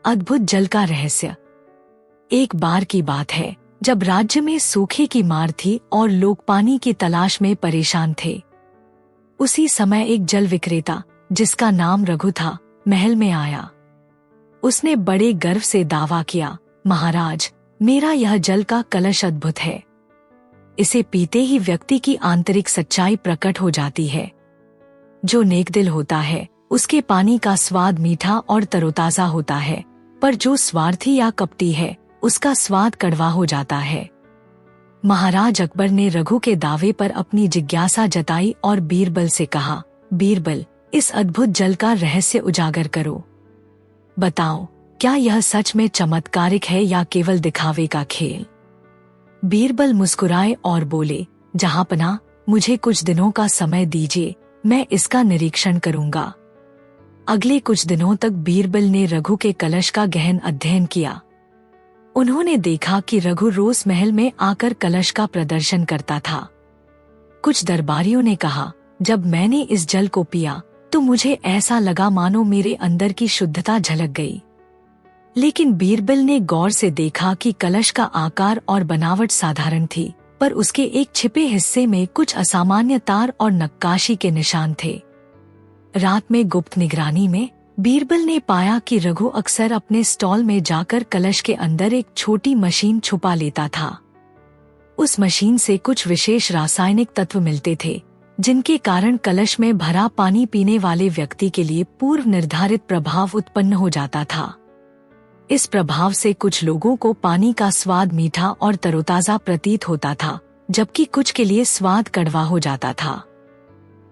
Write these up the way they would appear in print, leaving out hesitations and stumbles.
अद्भुत जल का रहस्य। एक बार की बात है जब राज्य में सूखे की मार थी और लोग पानी की तलाश में परेशान थे। उसी समय एक जल विक्रेता जिसका नाम रघु था महल में आया। उसने बड़े गर्व से दावा किया, महाराज, मेरा यह जल का कलश अद्भुत है। इसे पीते ही व्यक्ति की आंतरिक सच्चाई प्रकट हो जाती है। जो नेकदिल होता है उसके पानी का स्वाद मीठा और तरोताजा होता है, पर जो स्वार्थी या कपटी है उसका स्वाद कड़वा हो जाता है। महाराज अकबर ने रघु के दावे पर अपनी जिज्ञासा जताई और बीरबल से कहा, बीरबल, इस अद्भुत जल का रहस्य उजागर करो। बताओ, क्या यह सच में चमत्कारिक है या केवल दिखावे का खेल? बीरबल मुस्कुराए और बोले, जहांपनाह, मुझे कुछ दिनों का समय दीजिए, मैं इसका निरीक्षण करूंगा। अगले कुछ दिनों तक बीरबल ने रघु के कलश का गहन अध्ययन किया। उन्होंने देखा कि रघु रोज महल में आकर कलश का प्रदर्शन करता था। कुछ दरबारियों ने कहा, जब मैंने इस जल को पिया तो मुझे ऐसा लगा मानो मेरे अंदर की शुद्धता झलक गई। लेकिन बीरबल ने गौर से देखा कि कलश का आकार और बनावट साधारण थी, पर उसके एक छिपे हिस्से में कुछ असामान्य तार और नक्काशी के निशान थे। रात में गुप्त निगरानी में बीरबल ने पाया कि रघु अक्सर अपने स्टॉल में जाकर कलश के अंदर एक छोटी मशीन छुपा लेता था। उस मशीन से कुछ विशेष रासायनिक तत्व मिलते थे, जिनके कारण कलश में भरा पानी पीने वाले व्यक्ति के लिए पूर्व निर्धारित प्रभाव उत्पन्न हो जाता था। इस प्रभाव से कुछ लोगों को पानी का स्वाद मीठा और तरोताजा प्रतीत होता था, जबकि कुछ के लिए स्वाद कड़वा हो जाता था।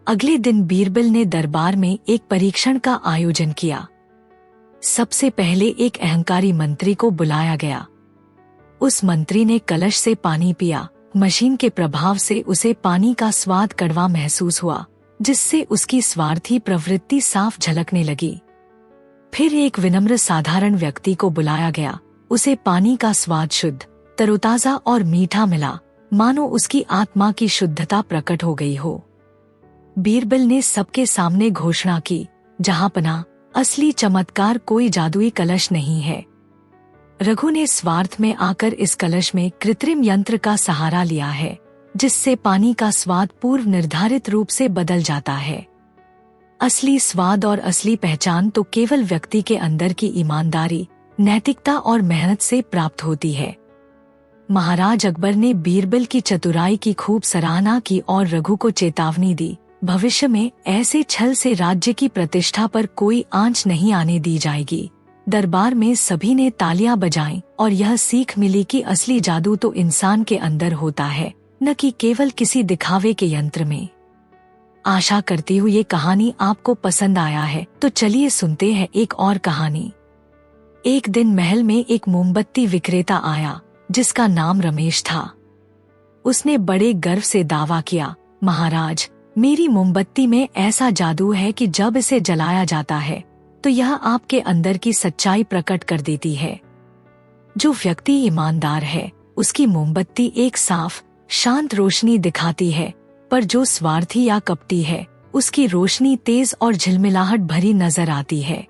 अगले दिन बीरबल ने दरबार में एक परीक्षण का आयोजन किया। सबसे पहले एक अहंकारी मंत्री को बुलाया गया। उस मंत्री ने कलश से पानी पिया। मशीन के प्रभाव से उसे पानी का स्वाद कड़वा महसूस हुआ, जिससे उसकी स्वार्थी प्रवृत्ति साफ झलकने लगी। फिर एक विनम्र साधारण व्यक्ति को बुलाया गया। उसे पानी का स्वाद शुद्ध, तरोताजा और मीठा मिला, मानो उसकी आत्मा की शुद्धता प्रकट हो गई हो। बीरबल ने सबके सामने घोषणा की, जहांपनाह, असली चमत्कार कोई जादुई कलश नहीं है। रघु ने स्वार्थ में आकर इस कलश में कृत्रिम यंत्र का सहारा लिया है, जिससे पानी का स्वाद पूर्व निर्धारित रूप से बदल जाता है। असली स्वाद और असली पहचान तो केवल व्यक्ति के अंदर की ईमानदारी, नैतिकता और मेहनत से प्राप्त होती है। महाराज अकबर ने बीरबल की चतुराई की खूब सराहना की और रघु को चेतावनी दी, भविष्य में ऐसे छल से राज्य की प्रतिष्ठा पर कोई आंच नहीं आने दी जाएगी। दरबार में सभी ने तालियां बजाईं और यह सीख मिली कि असली जादू तो इंसान के अंदर होता है, न कि केवल किसी दिखावे के यंत्र में। आशा करती हूँ ये कहानी आपको पसंद आया है, तो चलिए सुनते हैं एक और कहानी। एक दिन महल में एक मोमबत्ती विक्रेता आया, जिसका नाम रमेश था। उसने बड़े गर्व से दावा किया, महाराज, मेरी मोमबत्ती में ऐसा जादू है कि जब इसे जलाया जाता है तो यह आपके अंदर की सच्चाई प्रकट कर देती है। जो व्यक्ति ईमानदार है उसकी मोमबत्ती एक साफ, शांत रोशनी दिखाती है, पर जो स्वार्थी या कपटी है उसकी रोशनी तेज और झिलमिलाहट भरी नजर आती है।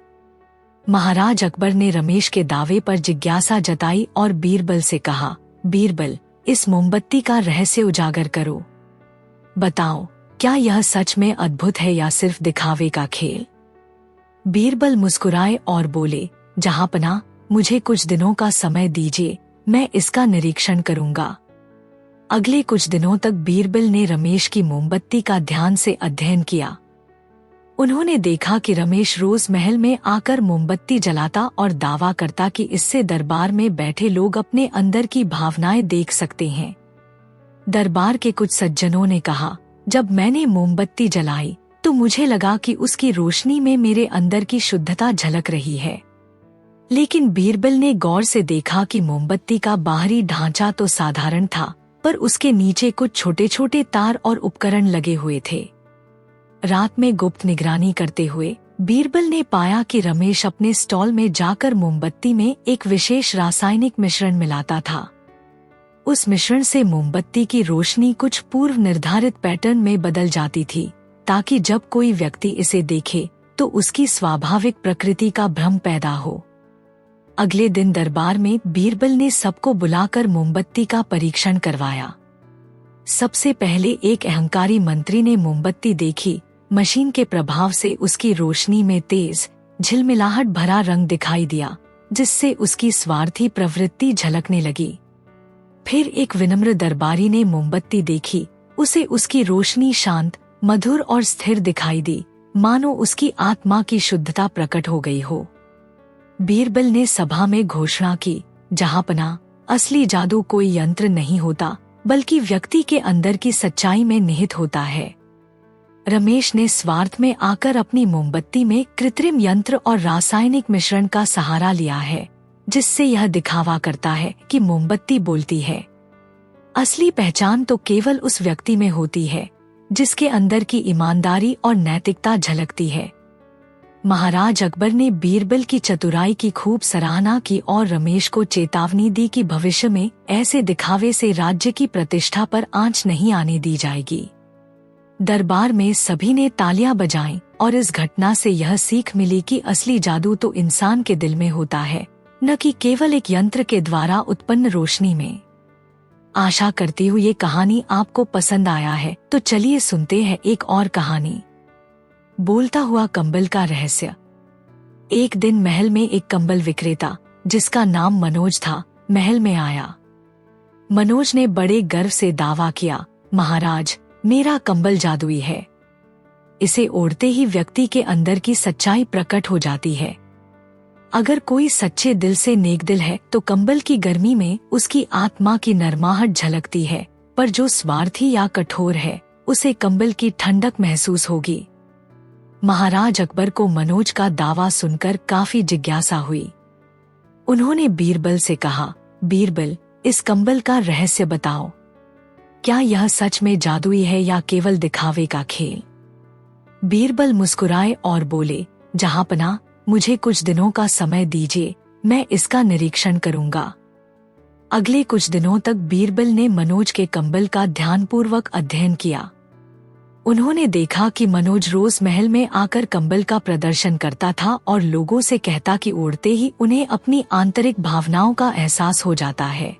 महाराज अकबर ने रमेश के दावे पर जिज्ञासा जताई और बीरबल से कहा, बीरबल, इस मोमबत्ती का रहस्य उजागर करो। बताओ, क्या यह सच में अद्भुत है या सिर्फ दिखावे का खेल? बीरबल मुस्कुराए और बोले, जहांपनाह, मुझे कुछ दिनों का समय दीजिए, मैं इसका निरीक्षण करूंगा। अगले कुछ दिनों तक बीरबल ने रमेश की मोमबत्ती का ध्यान से अध्ययन किया। उन्होंने देखा कि रमेश रोज महल में आकर मोमबत्ती जलाता और दावा करता कि इससे दरबार में बैठे लोग अपने अंदर की भावनाएं देख सकते हैं। दरबार के कुछ सज्जनों ने कहा, जब मैंने मोमबत्ती जलाई तो मुझे लगा कि उसकी रोशनी में मेरे अंदर की शुद्धता झलक रही है। लेकिन बीरबल ने गौर से देखा कि मोमबत्ती का बाहरी ढांचा तो साधारण था, पर उसके नीचे कुछ छोटे छोटे तार और उपकरण लगे हुए थे। रात में गुप्त निगरानी करते हुए बीरबल ने पाया कि रमेश अपने स्टॉल में जाकर मोमबत्ती में एक विशेष रासायनिक मिश्रण मिलाता था। उस मिश्रण से मोमबत्ती की रोशनी कुछ पूर्व निर्धारित पैटर्न में बदल जाती थी, ताकि जब कोई व्यक्ति इसे देखे तो उसकी स्वाभाविक प्रकृति का भ्रम पैदा हो। अगले दिन दरबार में बीरबल ने सबको बुलाकर मोमबत्ती का परीक्षण करवाया। सबसे पहले एक अहंकारी मंत्री ने मोमबत्ती देखी। मशीन के प्रभाव से उसकी रोशनी में तेज झिलमिलाहट भरा रंग दिखाई दिया, जिससे उसकी स्वार्थी प्रवृत्ति झलकने लगी। फिर एक विनम्र दरबारी ने मोमबत्ती देखी। उसे उसकी रोशनी शांत, मधुर और स्थिर दिखाई दी, मानो उसकी आत्मा की शुद्धता प्रकट हो गई हो। बीरबल ने सभा में घोषणा की, जहांपना, असली जादू कोई यंत्र नहीं होता, बल्कि व्यक्ति के अंदर की सच्चाई में निहित होता है। रमेश ने स्वार्थ में आकर अपनी मोमबत्ती में कृत्रिम यंत्र और रासायनिक मिश्रण का सहारा लिया है, जिससे यह दिखावा करता है कि मोमबत्ती बोलती है। असली पहचान तो केवल उस व्यक्ति में होती है जिसके अंदर की ईमानदारी और नैतिकता झलकती है। महाराज अकबर ने बीरबल की चतुराई की खूब सराहना की और रमेश को चेतावनी दी कि भविष्य में ऐसे दिखावे से राज्य की प्रतिष्ठा पर आंच नहीं आने दी जाएगी। दरबार में सभी ने तालियां बजाईं और इस घटना से यह सीख मिली कि असली जादू तो इंसान के दिल में होता है, न कि केवल एक यंत्र के द्वारा उत्पन्न रोशनी में। आशा करती हूँ ये कहानी आपको पसंद आया है, तो चलिए सुनते हैं एक और कहानी। बोलता हुआ कंबल का रहस्य। एक दिन महल में एक कंबल विक्रेता, जिसका नाम मनोज था, महल में आया। मनोज ने बड़े गर्व से दावा किया, महाराज, मेरा कंबल जादुई है। इसे ओढ़ते ही व्यक्ति के अंदर की सच्चाई प्रकट हो जाती है। अगर कोई सच्चे दिल से नेकदिल है तो कंबल की गर्मी में उसकी आत्मा की नरमाहट झलकती है, पर जो स्वार्थी या कठोर है उसे कंबल की ठंडक महसूस होगी। महाराज अकबर को मनोज का दावा सुनकर काफी जिज्ञासा हुई। उन्होंने बीरबल से कहा, बीरबल, इस कंबल का रहस्य बताओ। क्या यह सच में जादुई है या केवल दिखावे का खेल? बीरबल मुस्कुराए और बोले, जहांपना, मुझे कुछ दिनों का समय दीजिए, मैं इसका निरीक्षण करूंगा। अगले कुछ दिनों तक बीरबल ने मनोज के कंबल का ध्यानपूर्वक अध्ययन किया। उन्होंने देखा कि मनोज रोज महल में आकर कंबल का प्रदर्शन करता था और लोगों से कहता कि ओढ़ते ही उन्हें अपनी आंतरिक भावनाओं का एहसास हो जाता है।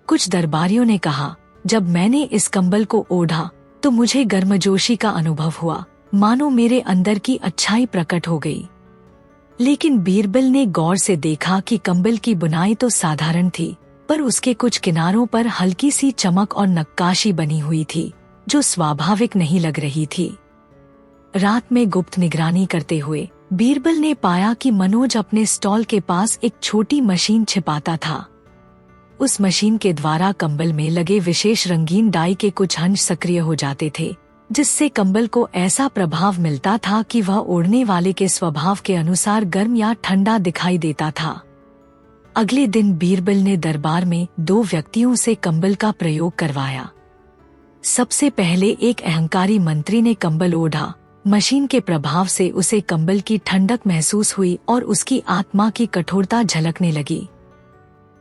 कुछ दरबारियों ने कहा, जब मैंने इस कंबल को ओढ़ा तो मुझे गर्मजोशी का अनुभव हुआ, मानो मेरे अंदर की अच्छाई प्रकट हो गई। लेकिन बीरबल ने गौर से देखा कि कंबल की बुनाई तो साधारण थी, पर उसके कुछ किनारों पर हल्की सी चमक और नक्काशी बनी हुई थी, जो स्वाभाविक नहीं लग रही थी। रात में गुप्त निगरानी करते हुए बीरबल ने पाया कि मनोज अपने स्टॉल के पास एक छोटी मशीन छिपाता था। उस मशीन के द्वारा कंबल में लगे विशेष रंगीन डाई के कुछ अंश सक्रिय हो जाते थे, जिससे कंबल को ऐसा प्रभाव मिलता था कि वह ओढ़ने वाले के स्वभाव के अनुसार गर्म या ठंडा दिखाई देता था। अगले दिन बीरबल ने दरबार में 2 व्यक्तियों से कंबल का प्रयोग करवाया। सबसे पहले एक अहंकारी मंत्री ने कंबल ओढ़ा। मशीन के प्रभाव से उसे कंबल की ठंडक महसूस हुई और उसकी आत्मा की कठोरता झलकने लगी।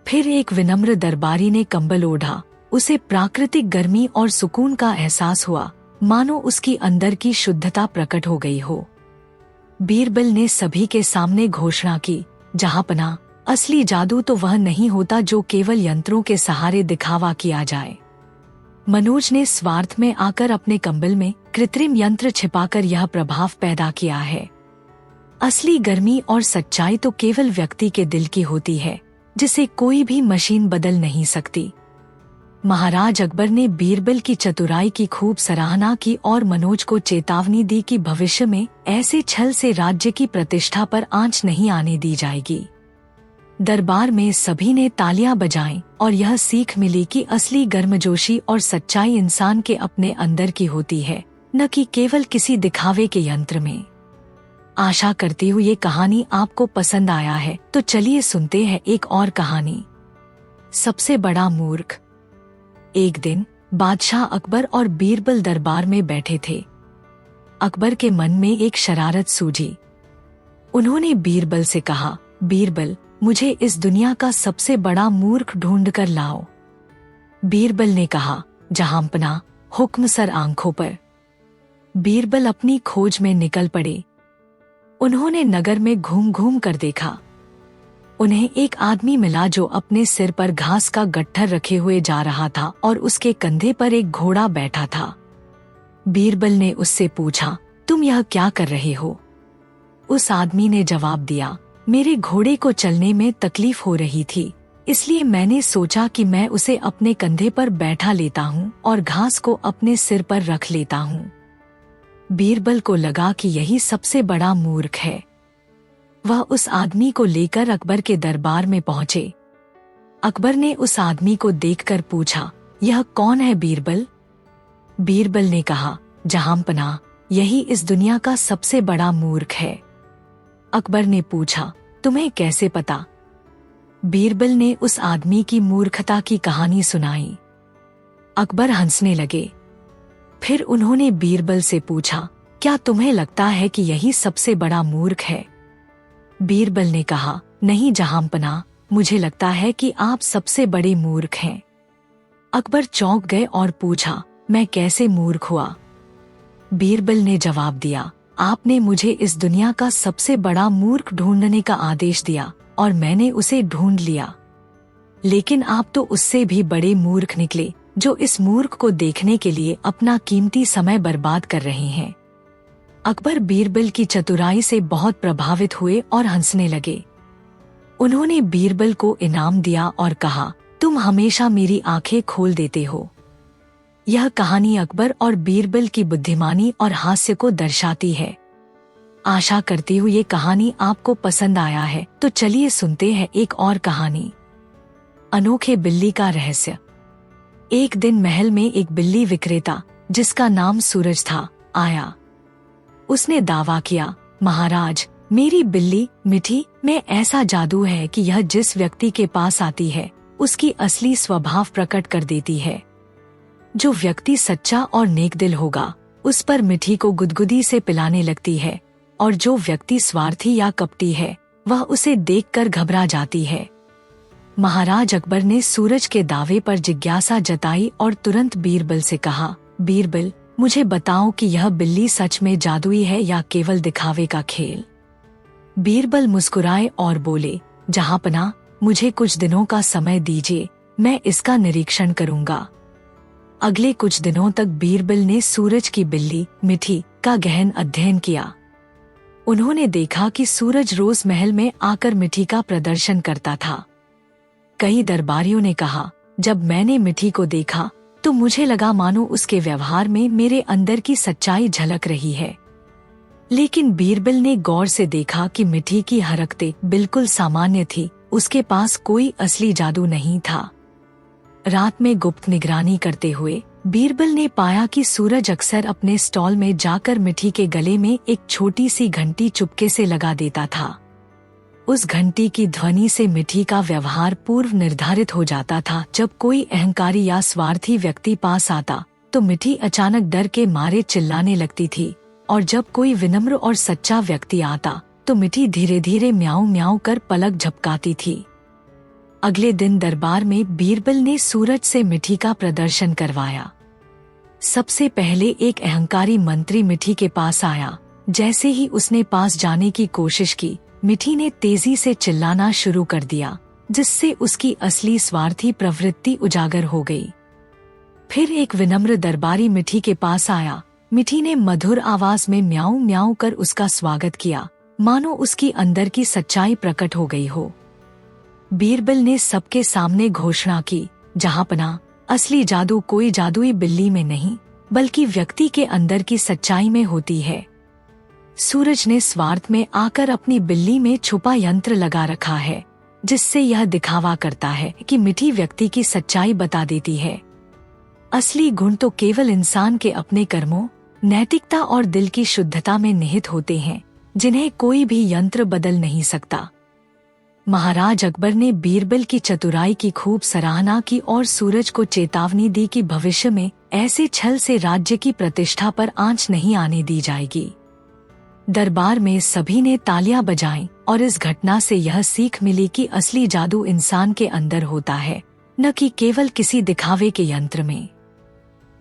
फिर एक विनम्र दरबारी ने कंबल ओढ़ा। उसे प्राकृतिक गर्मी और सुकून का एहसास हुआ, मानो उसकी अंदर की शुद्धता प्रकट हो गई हो। बीरबल ने सभी के सामने घोषणा की, जहांपना, असली जादू तो वह नहीं होता जो केवल यंत्रों के सहारे दिखावा किया जाए। मनोज ने स्वार्थ में आकर अपने कंबल में कृत्रिम यंत्र छिपाकर यह प्रभाव पैदा किया है। असली गर्मी और सच्चाई तो केवल व्यक्ति के दिल की होती है, जिसे कोई भी मशीन बदल नहीं सकती। महाराज अकबर ने बीरबल की चतुराई की खूब सराहना की और मनोज को चेतावनी दी कि भविष्य में ऐसे छल से राज्य की प्रतिष्ठा पर आंच नहीं आने दी जाएगी। दरबार में सभी ने तालियां बजाईं और यह सीख मिली कि असली गर्मजोशी और सच्चाई इंसान के अपने अंदर की होती है, न कि केवल किसी दिखावे के यंत्र में। आशा करती हूँ ये कहानी आपको पसंद आया है, तो चलिए सुनते हैं एक और कहानी। सबसे बड़ा मूर्ख। एक दिन बादशाह अकबर और बीरबल दरबार में बैठे थे। अकबर के मन में एक शरारत सूझी। उन्होंने बीरबल से कहा, बीरबल, मुझे इस दुनिया का सबसे बड़ा मूर्ख ढूंढ कर लाओ। बीरबल ने कहा, जहांपना, हुक्म सर आंखों पर। बीरबल अपनी खोज में निकल पड़े। उन्होंने नगर में घूम घूम कर देखा। उन्हें एक आदमी मिला जो अपने सिर पर घास का गट्ठर रखे हुए जा रहा था और उसके कंधे पर एक घोड़ा बैठा था। बीरबल ने उससे पूछा, तुम यह क्या कर रहे हो? उस आदमी ने जवाब दिया, मेरे घोड़े को चलने में तकलीफ हो रही थी, इसलिए मैंने सोचा कि मैं उसे अपने कंधे पर बैठा लेता हूँ और घास को अपने सिर पर रख लेता हूँ। बीरबल को लगा कि यही सबसे बड़ा मूर्ख है। वह उस आदमी को लेकर अकबर के दरबार में पहुंचे। अकबर ने उस आदमी को देखकर पूछा, यह कौन है बीरबल? बीरबल ने कहा, जहांपनाह, यही इस दुनिया का सबसे बड़ा मूर्ख है। अकबर ने पूछा, तुम्हें कैसे पता? बीरबल ने उस आदमी की मूर्खता की कहानी सुनाई। अकबर हंसने लगे। फिर उन्होंने बीरबल से पूछा, क्या तुम्हें लगता है कि यही सबसे बड़ा मूर्ख है? बीरबल ने कहा, नहीं जहांपनाह, मुझे लगता है कि आप सबसे बड़े मूर्ख हैं। अकबर चौंक गए और पूछा, मैं कैसे मूर्ख हुआ? बीरबल ने जवाब दिया, आपने मुझे इस दुनिया का सबसे बड़ा मूर्ख ढूंढने का आदेश दिया और मैंने उसे ढूंढ लिया। लेकिन आप तो उससे भी बड़े मूर्ख निकले, जो इस मूर्ख को देखने के लिए अपना कीमती समय बर्बाद कर रहे हैं। अकबर बीरबल की चतुराई से बहुत प्रभावित हुए और हंसने लगे। उन्होंने बीरबल को इनाम दिया और कहा, तुम हमेशा मेरी आंखें खोल देते हो। यह कहानी अकबर और बीरबल की बुद्धिमानी और हास्य को दर्शाती है। आशा करती हूँ ये कहानी आपको पसंद आया है, तो चलिए सुनते हैं एक और कहानी। अनोखे बिल्ली का रहस्य। एक दिन महल में एक बिल्ली विक्रेता, जिसका नाम सूरज था, आया। उसने दावा किया, महाराज, मेरी बिल्ली मिठी में ऐसा जादू है कि यह जिस व्यक्ति के पास आती है उसकी असली स्वभाव प्रकट कर देती है। जो व्यक्ति सच्चा और नेकदिल होगा उस पर मिठी को गुदगुदी से पिलाने लगती है, और जो व्यक्ति स्वार्थी या कपटी है वह उसे देखकर घबरा जाती है। महाराज अकबर ने सूरज के दावे पर जिज्ञासा जताई और तुरंत बीरबल से कहा, बीरबल, मुझे बताओ कि यह बिल्ली सच में जादुई है या केवल दिखावे का खेल? बीरबल मुस्कुराए और बोले, जहांपनाह, मुझे कुछ दिनों का समय दीजिए, मैं इसका निरीक्षण करूंगा। अगले कुछ दिनों तक बीरबल ने सूरज की बिल्ली मिठी का गहन अध्ययन किया। उन्होंने देखा कि सूरज रोज महल में आकर मिठी का प्रदर्शन करता था। कई दरबारियों ने कहा, जब मैंने मिठी को देखा तो मुझे लगा मानो उसके व्यवहार में मेरे अंदर की सच्चाई झलक रही है। लेकिन बीरबल ने गौर से देखा कि मिठी की हरकतें बिल्कुल सामान्य थी, उसके पास कोई असली जादू नहीं था। रात में गुप्त निगरानी करते हुए बीरबल ने पाया कि सूरज अक्सर अपने स्टॉल में जाकर मिठी के गले में एक छोटी सी घंटी चुपके से लगा देता था। उस घंटी की ध्वनि से मिठी का व्यवहार पूर्व निर्धारित हो जाता था। जब कोई अहंकारी या स्वार्थी व्यक्ति पास आता तो मिठी अचानक डर के मारे चिल्लाने लगती थी, और जब कोई विनम्र और सच्चा व्यक्ति आता तो मिठी धीरे धीरे म्याऊं म्याऊं कर पलक झपकाती थी। अगले दिन दरबार में बीरबल ने सूरज से मिठी का प्रदर्शन करवाया। सबसे पहले एक अहंकारी मंत्री मिठी के पास आया। जैसे ही उसने पास जाने की कोशिश की, मिठी ने तेजी से चिल्लाना शुरू कर दिया, जिससे उसकी असली स्वार्थी प्रवृत्ति उजागर हो गई। फिर एक विनम्र दरबारी मिठी के पास आया। मिठी ने मधुर आवाज में म्याऊं म्याऊं कर उसका स्वागत किया, मानो उसकी अंदर की सच्चाई प्रकट हो गई हो। बीरबल ने सबके सामने घोषणा की, जहांपनाह, असली जादू कोई जादुई बिल्ली में नहीं बल्कि व्यक्ति के अंदर की सच्चाई में होती है। सूरज ने स्वार्थ में आकर अपनी बिल्ली में छुपा यंत्र लगा रखा है, जिससे यह दिखावा करता है कि मिठी व्यक्ति की सच्चाई बता देती है। असली गुण तो केवल इंसान के अपने कर्मों, नैतिकता और दिल की शुद्धता में निहित होते हैं, जिन्हें कोई भी यंत्र बदल नहीं सकता। महाराज अकबर ने बीरबल की चतुराई की खूब सराहना की और सूरज को चेतावनी दी कि भविष्य में ऐसे छल से राज्य की प्रतिष्ठा पर आंच नहीं आने दी जाएगी। दरबार में सभी ने तालियां बजाईं और इस घटना से यह सीख मिली कि असली जादू इंसान के अंदर होता है, न कि केवल किसी दिखावे के यंत्र में।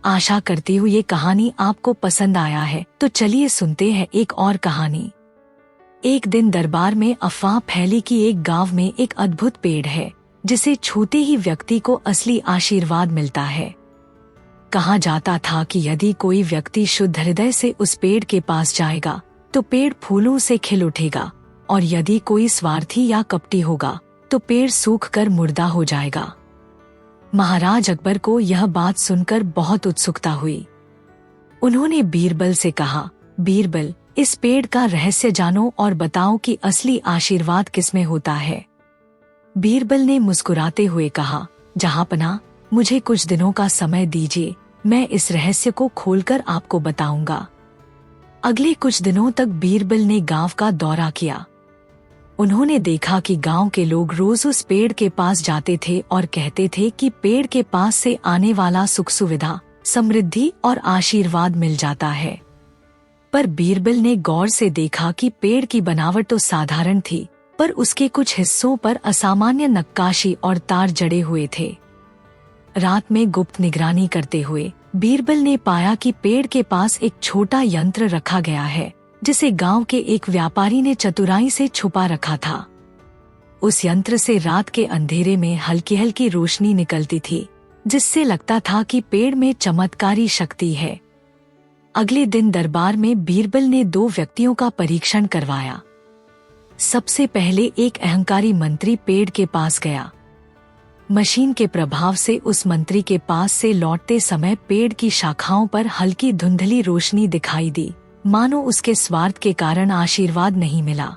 आशा करती हूँ ये कहानी आपको पसंद आया है, तो चलिए सुनते हैं एक और कहानी। एक दिन दरबार में अफवाह फैली कि एक गांव में एक अद्भुत पेड़ है जिसे छूते ही व्यक्ति को असली आशीर्वाद मिलता है। कहा जाता था कि यदि कोई व्यक्ति शुद्ध हृदय से उस पेड़ के पास जाएगा तो पेड़ फूलों से खिल उठेगा, और यदि कोई स्वार्थी या कपटी होगा तो पेड़ सूख कर मुर्दा हो जाएगा। महाराज अकबर को यह बात सुनकर बहुत उत्सुकता हुई। उन्होंने बीरबल से कहा, बीरबल, इस पेड़ का रहस्य जानो और बताओ कि असली आशीर्वाद किसमें होता है। बीरबल ने मुस्कुराते हुए कहा, जहांपनाह, मुझे कुछ दिनों का समय दीजिए, मैं इस रहस्य को खोलकर आपको बताऊंगा। अगले कुछ दिनों तक बीरबल ने गांव का दौरा किया। उन्होंने देखा कि गांव के लोग रोज उस पेड़ के पास जाते थे और कहते थे कि पेड़ के पास से आने वाला सुख सुविधा, समृद्धि और आशीर्वाद मिल जाता है। पर बीरबल ने गौर से देखा कि पेड़ की बनावट तो साधारण थी, पर उसके कुछ हिस्सों पर असामान्य नक्काशी और तार जड़े हुए थे। रात में गुप्त निगरानी करते हुए बीरबल ने पाया कि पेड़ के पास एक छोटा यंत्र रखा गया है जिसे गांव के एक व्यापारी ने चतुराई से छुपा रखा था। उस यंत्र से रात के अंधेरे में हल्की हल्की रोशनी निकलती थी, जिससे लगता था कि पेड़ में चमत्कारी शक्ति है। अगले दिन दरबार में बीरबल ने 2 व्यक्तियों का परीक्षण करवाया। सबसे पहले एक अहंकारी मंत्री पेड़ के पास गया। मशीन के प्रभाव से उस मंत्री के पास से लौटते समय पेड़ की शाखाओं पर हल्की धुंधली रोशनी दिखाई दी, मानो उसके स्वार्थ के कारण आशीर्वाद नहीं मिला।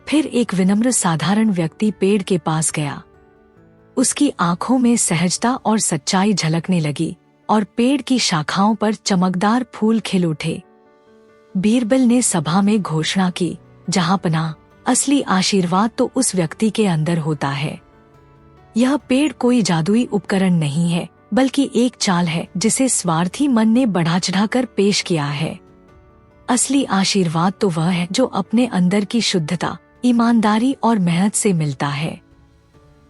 फिर एक विनम्र साधारण व्यक्ति पेड़ के पास गया। उसकी आंखों में सहजता और सच्चाई झलकने लगी और पेड़ की शाखाओं पर चमकदार फूल खिल उठे। बीरबल ने सभा में घोषणा की, जहांपनाह, असली आशीर्वाद तो उस व्यक्ति के अंदर होता है। यह पेड़ कोई जादुई उपकरण नहीं है, बल्कि एक चाल है जिसे स्वार्थी मन ने बढ़ा चढ़ाकर पेश किया है। असली आशीर्वाद तो वह है जो अपने अंदर की शुद्धता, ईमानदारी और मेहनत से मिलता है।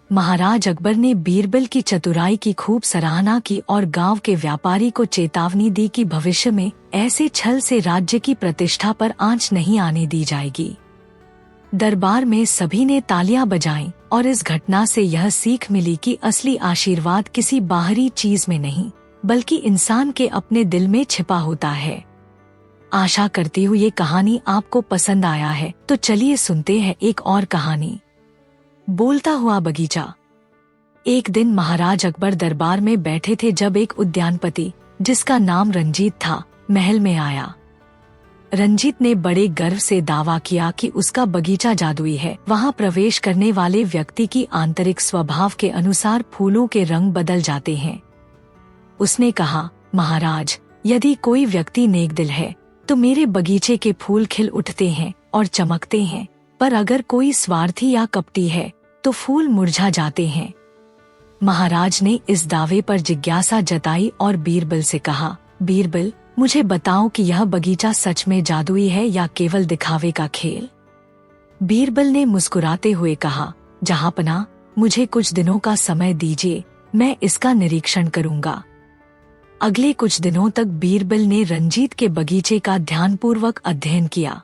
महाराज अकबर ने बीरबल की चतुराई की खूब सराहना की और गांव के व्यापारी को चेतावनी दी कि भविष्य में ऐसे छल से राज्य की प्रतिष्ठा पर आंच नहीं आने दी जाएगी। दरबार में सभी ने तालियां बजाईं और इस घटना से यह सीख मिली कि असली आशीर्वाद किसी बाहरी चीज में नहीं, बल्कि इंसान के अपने दिल में छिपा होता है। आशा करती हूँ ये कहानी आपको पसंद आया है, तो चलिए सुनते हैं एक और कहानी। बोलता हुआ बगीचा। एक दिन महाराज अकबर दरबार में बैठे थे जब एक उद्यानपति, जिसका नाम रंजीत था, महल में आया। रंजीत ने बड़े गर्व से दावा किया कि उसका बगीचा जादुई है। वहाँ प्रवेश करने वाले व्यक्ति की आंतरिक स्वभाव के अनुसार फूलों के रंग बदल जाते हैं। उसने कहा, महाराज, यदि कोई व्यक्ति नेक दिल है तो मेरे बगीचे के फूल खिल उठते हैं और चमकते हैं, पर अगर कोई स्वार्थी या कपटी है तो फूल मुरझा जाते हैं। महाराज ने इस दावे पर जिज्ञासा जताई और बीरबल से कहा, बीरबल, मुझे बताओ कि यह बगीचा सच में जादुई है या केवल दिखावे का खेल। बीरबल ने मुस्कुराते हुए कहा, जहांपनाह, मुझे कुछ दिनों का समय दीजिए, मैं इसका निरीक्षण करूंगा। अगले कुछ दिनों तक बीरबल ने रंजीत के बगीचे का ध्यानपूर्वक अध्ययन किया।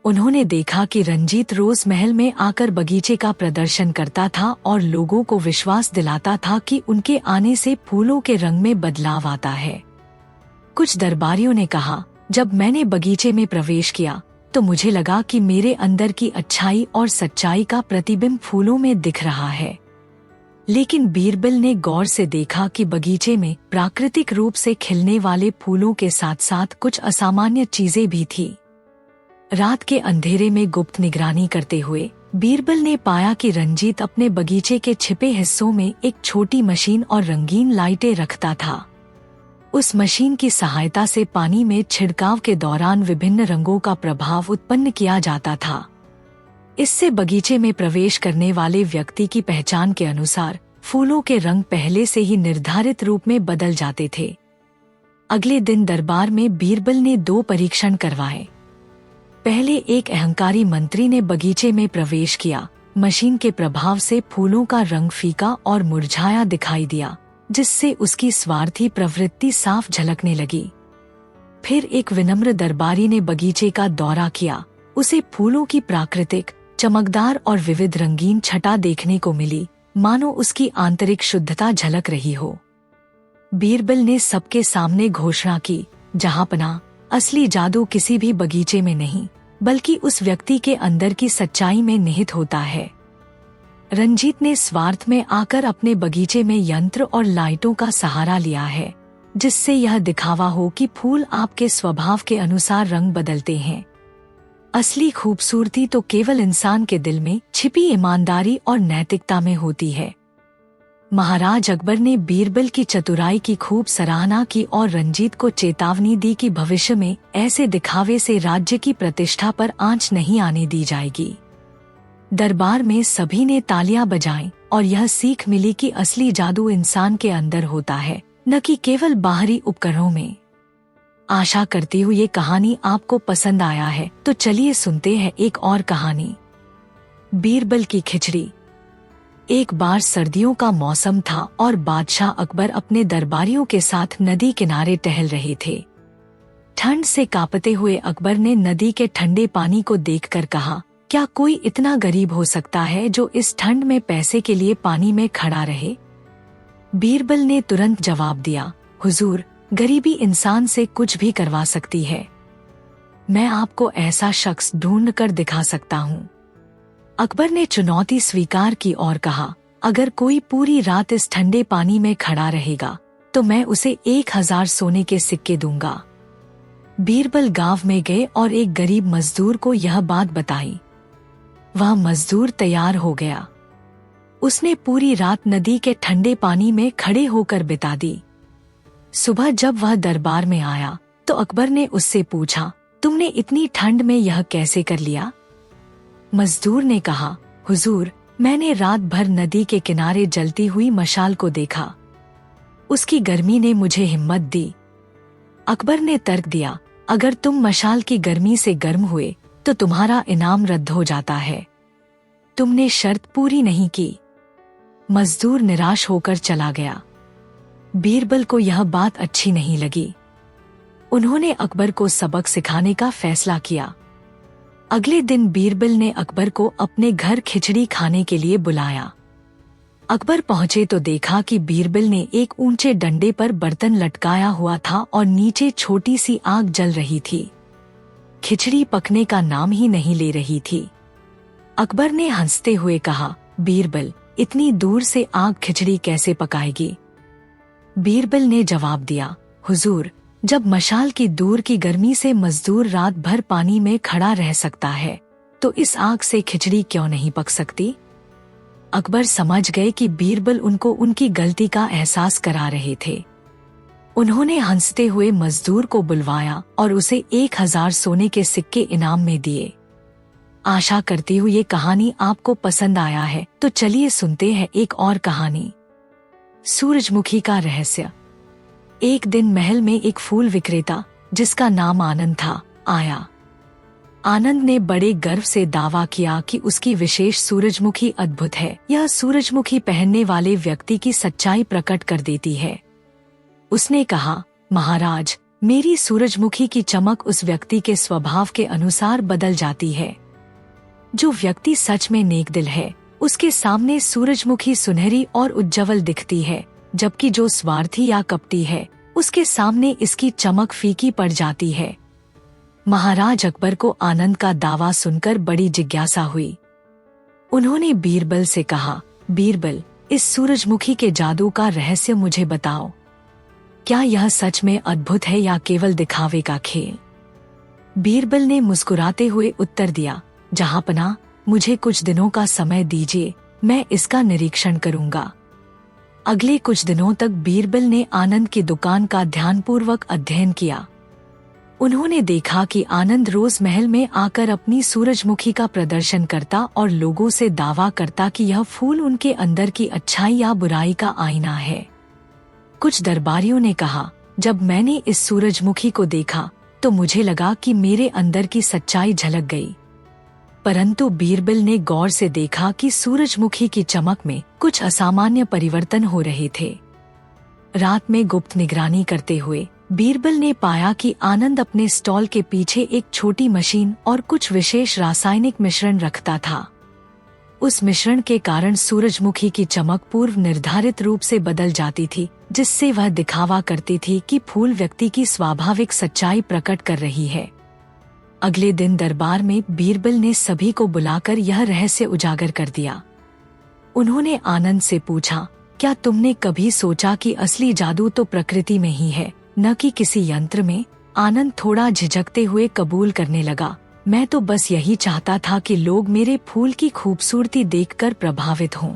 उन्होंने देखा कि रंजीत रोज महल में आकर बगीचे का प्रदर्शन करता था और लोगों को विश्वास दिलाता था कि उनके आने से फूलों के रंग में बदलाव आता है। कुछ दरबारियों ने कहा, जब मैंने बगीचे में प्रवेश किया तो मुझे लगा कि मेरे अंदर की अच्छाई और सच्चाई का प्रतिबिंब फूलों में दिख रहा है। लेकिन बीरबल ने गौर से देखा कि बगीचे में प्राकृतिक रूप से खिलने वाले फूलों के साथ साथ कुछ असामान्य चीजें भी थी। रात के अंधेरे में गुप्त निगरानी करते हुए बीरबल ने पाया कि रंजीत अपने बगीचे के छिपे हिस्सों में एक छोटी मशीन और रंगीन लाइटें रखता था। उस मशीन की सहायता से पानी में छिड़काव के दौरान विभिन्न रंगों का प्रभाव उत्पन्न किया जाता था। इससे बगीचे में प्रवेश करने वाले व्यक्ति की पहचान के अनुसार फूलों के रंग पहले से ही निर्धारित रूप में बदल जाते थे। अगले दिन दरबार में बीरबल ने 2 परीक्षण करवाए। पहले एक अहंकारी मंत्री ने बगीचे में प्रवेश किया। मशीन के प्रभाव से फूलों का रंग फीका और मुरझाया दिखाई दिया, जिससे उसकी स्वार्थी प्रवृत्ति साफ झलकने लगी। फिर एक विनम्र दरबारी ने बगीचे का दौरा किया। उसे फूलों की प्राकृतिक, चमकदार और विविध रंगीन छटा देखने को मिली, मानो उसकी आंतरिक शुद्धता झलक रही हो। बीरबल ने सबके सामने घोषणा की, जहांपना, असली जादू किसी भी बगीचे में नहीं, बल्कि उस व्यक्ति के अंदर की सच्चाई में निहित होता है। रंजीत ने स्वार्थ में आकर अपने बगीचे में यंत्र और लाइटों का सहारा लिया है, जिससे यह दिखावा हो कि फूल आपके स्वभाव के अनुसार रंग बदलते हैं। असली खूबसूरती तो केवल इंसान के दिल में छिपी ईमानदारी और नैतिकता में होती है। महाराज अकबर ने बीरबल की चतुराई की खूब सराहना की और रंजीत को चेतावनी दी कि भविष्य में ऐसे दिखावे से राज्य की प्रतिष्ठा पर आंच नहीं आने दी जाएगी। दरबार में सभी ने तालियां बजाईं और यह सीख मिली कि असली जादू इंसान के अंदर होता है, न कि केवल बाहरी उपकरणों में। आशा करती हूँ ये कहानी आपको पसंद आया है, तो चलिए सुनते हैं एक और कहानी। बीरबल की खिचड़ी। एक बार सर्दियों का मौसम था और बादशाह अकबर अपने दरबारियों के साथ नदी किनारे टहल रहे थे। ठंड से कांपते हुए अकबर ने नदी के ठंडे पानी को देखकर कहा, क्या कोई इतना गरीब हो सकता है जो इस ठंड में पैसे के लिए पानी में खड़ा रहे? बीरबल ने तुरंत जवाब दिया, हुजूर, गरीबी इंसान से कुछ भी करवा सकती है। मैं आपको ऐसा शख्स ढूंढ कर दिखा सकता हूँ। अकबर ने चुनौती स्वीकार की और कहा, अगर कोई पूरी रात इस ठंडे पानी में खड़ा रहेगा तो मैं उसे 1000 सोने के सिक्के दूंगा। बीरबल गांव में गए और एक गरीब मजदूर को यह बात बताई। वह मजदूर तैयार हो गया। उसने पूरी रात नदी के ठंडे पानी में खड़े होकर बिता दी। सुबह जब वह दरबार में आया तो अकबर ने उससे पूछा, तुमने इतनी ठंड में यह कैसे कर लिया? मजदूर ने कहा, हुजूर, मैंने रात भर नदी के किनारे जलती हुई मशाल को देखा। उसकी गर्मी ने मुझे हिम्मत दी। अकबर ने तर्क दिया, अगर तुम मशाल की गर्मी से गर्म हुए तो तुम्हारा इनाम रद्द हो जाता है। तुमने शर्त पूरी नहीं की। मजदूर निराश होकर चला गया। बीरबल को यह बात अच्छी नहीं लगी। उन्होंने अकबर को सबक सिखाने का फैसला किया। अगले दिन बीरबल ने अकबर को अपने घर खिचड़ी खाने के लिए बुलाया। अकबर पहुंचे तो देखा कि बीरबल ने एक ऊंचे डंडे पर बर्तन लटकाया हुआ था और नीचे छोटी सी आग जल रही थी। खिचड़ी पकने का नाम ही नहीं ले रही थी। अकबर ने हंसते हुए कहा, बीरबल, इतनी दूर से आग खिचड़ी कैसे पकाएगी? बीरबल ने जवाब दिया, हुजूर, जब मशाल की दूर की गर्मी से मजदूर रात भर पानी में खड़ा रह सकता है तो इस आग से खिचड़ी क्यों नहीं पक सकती? अकबर समझ गए कि बीरबल उनको उनकी गलती का एहसास करा रहे थे। उन्होंने हंसते हुए मजदूर को बुलवाया और उसे 1000 सोने के सिक्के इनाम में दिए। आशा करती हूँ ये कहानी आपको पसंद आया है, तो चलिए सुनते हैं एक और कहानी। सूरजमुखी का रहस्य। एक दिन महल में एक फूल विक्रेता, जिसका नाम आनंद था, आया। आनंद ने बड़े गर्व से दावा किया कि उसकी विशेष सूरजमुखी अद्भुत है। यह सूरजमुखी पहनने वाले व्यक्ति की सच्चाई प्रकट कर देती है। उसने कहा, महाराज, मेरी सूरजमुखी की चमक उस व्यक्ति के स्वभाव के अनुसार बदल जाती है। जो व्यक्ति सच में नेक दिल है, उसके सामने सूरजमुखी सुनहरी और उज्जवल दिखती है, जबकि जो स्वार्थी या कपटी है, उसके सामने इसकी चमक फीकी पड़ जाती है। महाराज अकबर को आनंद का दावा सुनकर बड़ी जिज्ञासा हुई। उन्होंने बीरबल से कहा, बीरबल, इस सूरजमुखी के जादू का रहस्य मुझे बताओ। क्या यह सच में अद्भुत है या केवल दिखावे का खेल? बीरबल ने मुस्कुराते हुए उत्तर दिया, जहांपना, मुझे कुछ दिनों का समय दीजिए, मैं इसका निरीक्षण करूंगा। अगले कुछ दिनों तक बीरबल ने आनंद की दुकान का ध्यानपूर्वक अध्ययन किया। उन्होंने देखा कि आनंद रोज महल में आकर अपनी सूरजमुखी का प्रदर्शन करता और लोगों से दावा करता कि यह फूल उनके अंदर की अच्छाई या बुराई का आईना है। कुछ दरबारियों ने कहा, जब मैंने इस सूरजमुखी को देखा तो मुझे लगा कि मेरे अंदर की सच्चाई झलक गई। परंतु बीरबल ने गौर से देखा कि सूरजमुखी की चमक में कुछ असामान्य परिवर्तन हो रहे थे। रात में गुप्त निगरानी करते हुए बीरबल ने पाया कि आनंद अपने स्टॉल के पीछे एक छोटी मशीन और कुछ विशेष रासायनिक मिश्रण रखता था। उस मिश्रण के कारण सूरजमुखी की चमक पूर्व निर्धारित रूप से बदल जाती थी, जिससे वह दिखावा करती थी कि फूल व्यक्ति की स्वाभाविक सच्चाई प्रकट कर रही है। अगले दिन दरबार में बीरबल ने सभी को बुलाकर यह रहस्य उजागर कर दिया। उन्होंने आनंद से पूछा, क्या तुमने कभी सोचा कि असली जादू तो प्रकृति में ही है, न कि किसी यंत्र में? आनंद थोड़ा झिझकते हुए कबूल करने लगा, मैं तो बस यही चाहता था कि लोग मेरे फूल की खूबसूरती देखकर प्रभावित हों।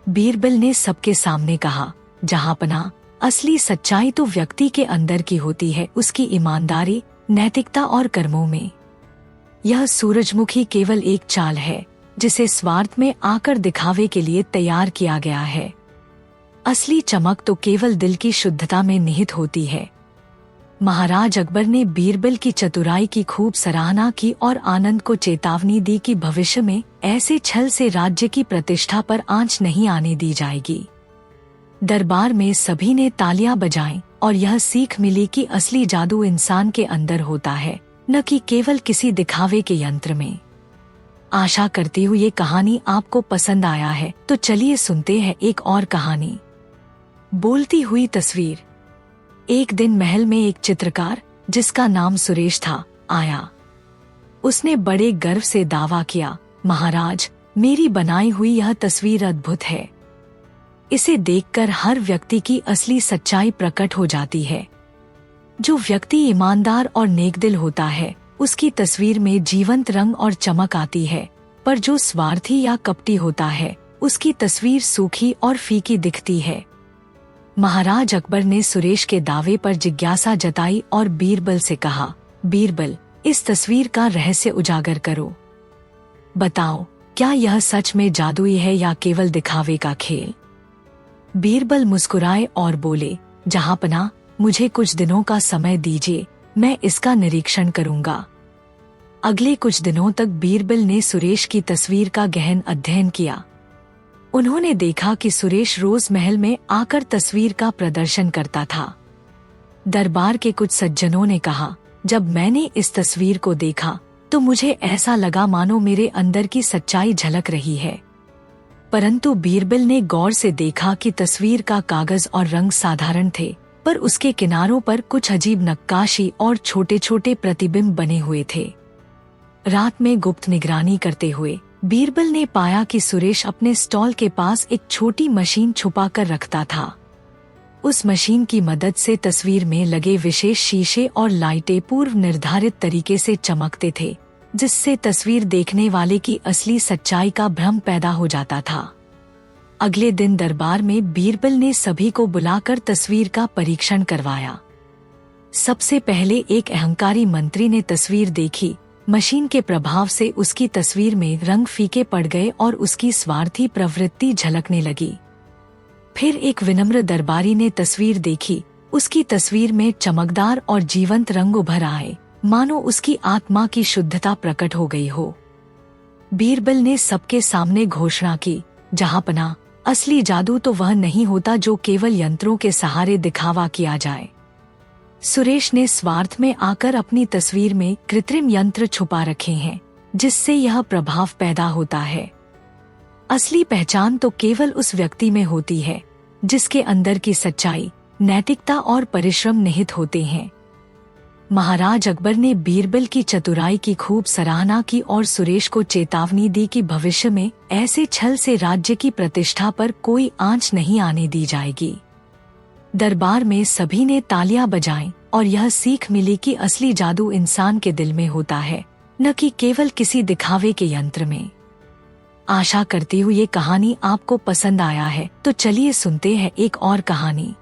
बीरबल ने सबके सामने कहा, जहांपना, असली सच्चाई तो व्यक्ति के अंदर की होती है, उसकी ईमानदारी, नैतिकता और कर्मों में। यह सूरजमुखी केवल एक चाल है जिसे स्वार्थ में आकर दिखावे के लिए तैयार किया गया है। असली चमक तो केवल दिल की शुद्धता में निहित होती है। महाराज अकबर ने बीरबल की चतुराई की खूब सराहना की और आनंद को चेतावनी दी कि भविष्य में ऐसे छल से राज्य की प्रतिष्ठा पर आंच नहीं आने दी जाएगी। दरबार में सभी ने तालियां बजाईं और यह सीख मिली कि असली जादू इंसान के अंदर होता है, न कि केवल किसी दिखावे के यंत्र में। आशा करती हूँ ये कहानी आपको पसंद आया है, तो चलिए सुनते हैं एक और कहानी। बोलती हुई तस्वीर। एक दिन महल में एक चित्रकार, जिसका नाम सुरेश था, आया। उसने बड़े गर्व से दावा किया, महाराज, मेरी बनाई हुई यह तस्वीर अद्भुत है। इसे देखकर हर व्यक्ति की असली सच्चाई प्रकट हो जाती है। जो व्यक्ति ईमानदार और नेकदिल होता है, उसकी तस्वीर में जीवंत रंग और चमक आती है, पर जो स्वार्थी या कपटी होता है, उसकी तस्वीर सूखी और फीकी दिखती है। महाराज अकबर ने सुरेश के दावे पर जिज्ञासा जताई और बीरबल से कहा, बीरबल, इस तस्वीर का रहस्य उजागर करो। बताओ, क्या यह सच में जादुई है या केवल दिखावे का खेल? बीरबल मुस्कुराए और बोले, जहांपना, मुझे कुछ दिनों का समय दीजिए, मैं इसका निरीक्षण करूंगा। अगले कुछ दिनों तक बीरबल ने सुरेश की तस्वीर का गहन अध्ययन किया। उन्होंने देखा कि सुरेश रोज महल में आकर तस्वीर का प्रदर्शन करता था। दरबार के कुछ सज्जनों ने कहा, जब मैंने इस तस्वीर को देखा तो मुझे ऐसा लगा मानो मेरे अंदर की सच्चाई झलक रही है। परंतु बीरबल ने गौर से देखा कि तस्वीर का कागज और रंग साधारण थे, पर उसके किनारों पर कुछ अजीब नक्काशी और छोटे छोटे प्रतिबिंब बने हुए थे। रात में गुप्त निगरानी करते हुए बीरबल ने पाया कि सुरेश अपने स्टॉल के पास एक छोटी मशीन छुपा कर रखता था। उस मशीन की मदद से तस्वीर में लगे विशेष शीशे और लाइटें पूर्व निर्धारित तरीके से चमकते थे, जिससे तस्वीर देखने वाले की असली सच्चाई का भ्रम पैदा हो जाता था। अगले दिन दरबार में बीरबल ने सभी को बुलाकर तस्वीर का परीक्षण करवाया। सबसे पहले एक अहंकारी मंत्री ने तस्वीर देखी। मशीन के प्रभाव से उसकी तस्वीर में रंग फीके पड़ गए और उसकी स्वार्थी प्रवृत्ति झलकने लगी। फिर एक विनम्र दरबारी ने तस्वीर देखी। उसकी तस्वीर में चमकदार और जीवंत रंग उभर आए, मानो उसकी आत्मा की शुद्धता प्रकट हो गई हो। बीरबल ने सबके सामने घोषणा की, जहांपना, असली जादू तो वह नहीं होता जो केवल यंत्रों के सहारे दिखावा किया जाए। सुरेश ने स्वार्थ में आकर अपनी तस्वीर में कृत्रिम यंत्र छुपा रखे हैं, जिससे यह प्रभाव पैदा होता है। असली पहचान तो केवल उस व्यक्ति में होती है जिसके अंदर की सच्चाई, नैतिकता और परिश्रम निहित होते हैं। महाराज अकबर ने बीरबल की चतुराई की खूब सराहना की और सुरेश को चेतावनी दी कि भविष्य में ऐसे छल से राज्य की प्रतिष्ठा पर कोई आंच नहीं आने दी जाएगी। दरबार में सभी ने तालियां बजाईं और यह सीख मिली कि असली जादू इंसान के दिल में होता है, न कि केवल किसी दिखावे के यंत्र में। आशा करती हूँ ये कहानी आपको पसंद आया है, तो चलिए सुनते हैं एक और कहानी।